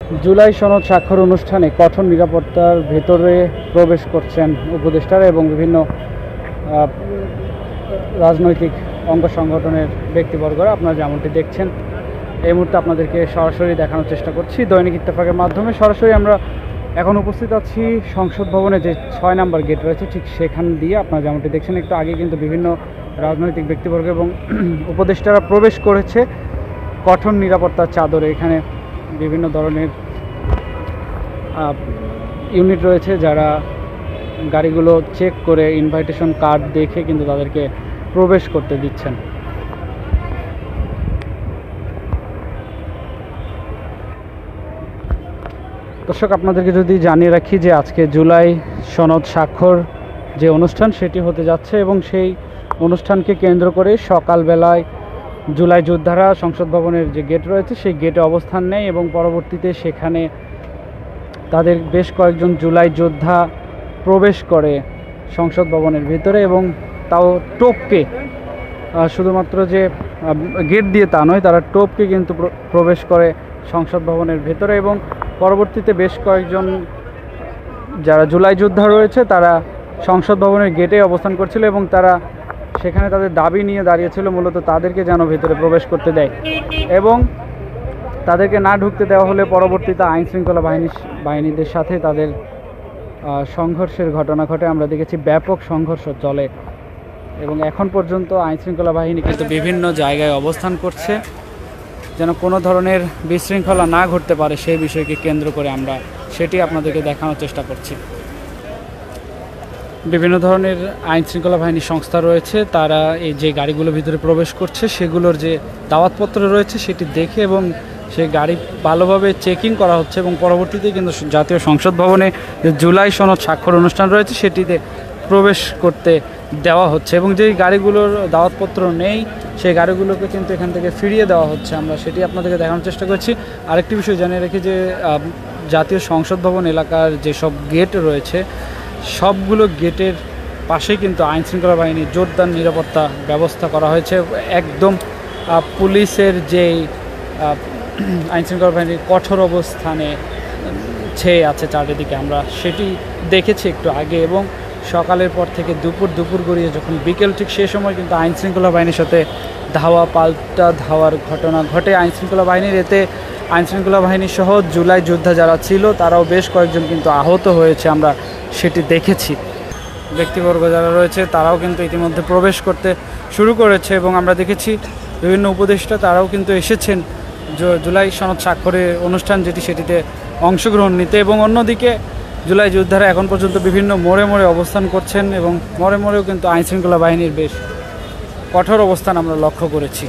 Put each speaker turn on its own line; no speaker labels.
জুলাই সনদ স্বাক্ষর অনুষ্ঠানে কঠোর নিরাপত্তার ভেতরে প্রবেশ করছেন উপদেষ্টারা এবং বিভিন্ন রাজনৈতিক অঙ্গ সংগঠনের ব্যক্তিবর্গরা। আপনারা যেমনটি দেখছেন এই মুহূর্তে আপনাদেরকে সরাসরি দেখানোর চেষ্টা করছি দৈনিক ইত্তেফাকের মাধ্যমে। সরাসরি আমরা এখন উপস্থিত আছি সংসদ ভবনে যে 6 নম্বর গেট রয়েছে ঠিক সেখান দিয়ে। আপনারা যেমনটি দেখছেন একটু আগে কিন্তু বিভিন্ন রাজনৈতিক ব্যক্তিবর্গ এবং উপদেষ্টারা প্রবেশ করেছে কঠোর নিরাপত্তার চাদরে। এখানে বিভিন্ন ধরনের ইউনিট রয়েছে যারা গাড়িগুলো চেক করে ইনভাইটেশন কার্ড দেখে কিন্তু তাদেরকে প্রবেশ করতে দিচ্ছেন। দর্শক, আপনাদেরকে যদি জানিয়ে রাখি যে আজকে জুলাই সনদ স্বাক্ষর যে অনুষ্ঠান সেটি হতে যাচ্ছে এবং সেই অনুষ্ঠানকে কেন্দ্র করে সকালবেলায় জুলাই যোদ্ধারা সংসদ ভবনের যে গেট রয়েছে সেই গেটে অবস্থান নেয় এবং পরবর্তীতে সেখানে তাদের বেশ কয়েকজন জুলাই যোদ্ধা প্রবেশ করে সংসদ ভবনের ভিতরে এবং তাও টোপকে, শুধুমাত্র যে গেট দিয়ে তা নয়, তারা টোপকে কিন্তু প্রবেশ করে সংসদ ভবনের ভেতরে এবং পরবর্তীতে বেশ কয়েকজন যারা জুলাই যোদ্ধা রয়েছে তারা সংসদ ভবনের গেটে অবস্থান করছিল এবং তারা সেখানে তাদের দাবি নিয়ে দাঁড়িয়েছিল মূলত তাদেরকে যেন ভেতরে প্রবেশ করতে দেয় এবং তাদেরকে না ঢুকতে দেওয়া হলে পরবর্তীতে আইনশৃঙ্খলা বাহিনীদের সাথে তাদের সংঘর্ষের ঘটনা ঘটে। আমরা দেখেছি ব্যাপক সংঘর্ষ চলে এবং এখন পর্যন্ত আইনশৃঙ্খলা বাহিনী কিন্তু বিভিন্ন জায়গায় অবস্থান করছে যেন কোনো ধরনের বিশৃঙ্খলা না ঘটতে পারে সেই বিষয়কে কেন্দ্র করে আমরা সেটি আপনাদেরকে দেখানোর চেষ্টা করছি। বিভিন্ন ধরনের আইনশৃঙ্খলা বাহিনীর সংস্থা রয়েছে, তারা এই যে গাড়িগুলোর ভিতরে প্রবেশ করছে সেগুলোর যে দাওয়াতপত্র রয়েছে সেটি দেখে এবং সেই গাড়ি ভালোভাবে চেকিং করা হচ্ছে এবং পরবর্তীতে কিন্তু জাতীয় সংসদ ভবনে যে জুলাই সনদ স্বাক্ষর অনুষ্ঠান রয়েছে সেটিতে প্রবেশ করতে দেওয়া হচ্ছে এবং যেই গাড়িগুলোর দাওয়াতপত্র নেই সেই গাড়িগুলোকে কিন্তু এখান থেকে ফিরিয়ে দেওয়া হচ্ছে। আমরা সেটি আপনাদেরকে দেখানোর চেষ্টা করছি। আরেকটি বিষয় জানিয়ে রাখি যে জাতীয় সংসদ ভবন এলাকার যেসব গেট রয়েছে সবগুলো গেটের পাশেই কিন্তু আইনশৃঙ্খলা বাহিনীর জোরদার নিরাপত্তা ব্যবস্থা করা হয়েছে। একদম পুলিশের যেই আইনশৃঙ্খলা বাহিনীর কঠোর অবস্থানে ছেয়ে আছে চারিদিকে, আমরা সেটি দেখেছি একটু আগে এবং সকালের পর থেকে দুপুর গড়িয়ে যখন বিকেল ঠিক সে সময় কিন্তু আইনশৃঙ্খলা বাহিনীর সাথে ধাওয়া পাল্টা ধাওয়ার ঘটনা ঘটে আইনশৃঙ্খলা বাহিনীর। এতে আইনশৃঙ্খলা বাহিনী সহ জুলাই যোদ্ধা যারা ছিল তারাও বেশ কয়েকজন কিন্তু আহত হয়েছে, আমরা সেটি দেখেছি। ব্যক্তিবর্গ যারা রয়েছে তারাও কিন্তু ইতিমধ্যে প্রবেশ করতে শুরু করেছে এবং আমরা দেখেছি বিভিন্ন উপদেষ্টা তারাও কিন্তু এসেছেন জুলাই সনদ স্বাক্ষরের অনুষ্ঠান যেটি সেটিতে অংশগ্রহণ নিতে এবং অন্যদিকে জুলাই যোদ্ধারা এখন পর্যন্ত বিভিন্ন মোড়ে অবস্থান করছেন এবং মোড়েও কিন্তু আইনশৃঙ্খলা বাহিনীর বেশ কঠোর অবস্থান আমরা লক্ষ্য করেছি।